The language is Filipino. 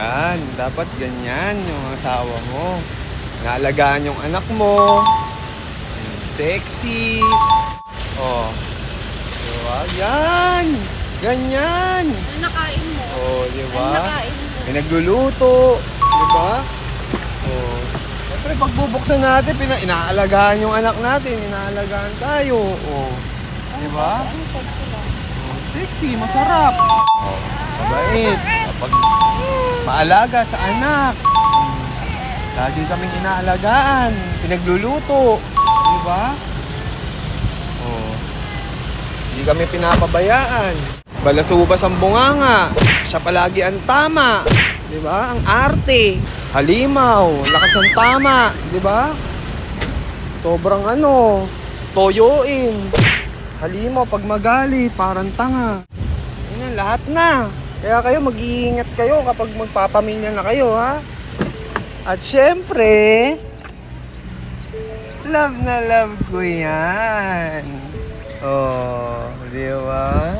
Yan, dapat ganyan yung asawa mo. Naalagaan yung anak mo. Sexy. Oh. Diba? Yan! Ganyan! Ano nakain mo? Oh, diba? Ano nakain mo? May nagluluto. Diba? Oh. Siyempre, pagbubuksan natin, inaalagaan yung anak natin. Inaalagaan tayo. Oh. Diba? Ano sexy lang? Oh, sexy, masarap. Oh, mabait. Kapag maalaga sa anak. Lagi kaming inaalagaan. Pinagluluto. Diba? Oh. Hindi kami pinapabayaan. Balasubas ang bunganga. Siya palagi ang tama. Diba? Ang arte. Halimaw. Lakas ng tama. Diba? Sobrang toyoin. Halimaw pag magalit, parang tanga. Yan, lahat na. Kaya kayo mag-iingat kayo kapag magpapamilya na kayo, ha? At syempre, love na love ko yan. Oh, di ba?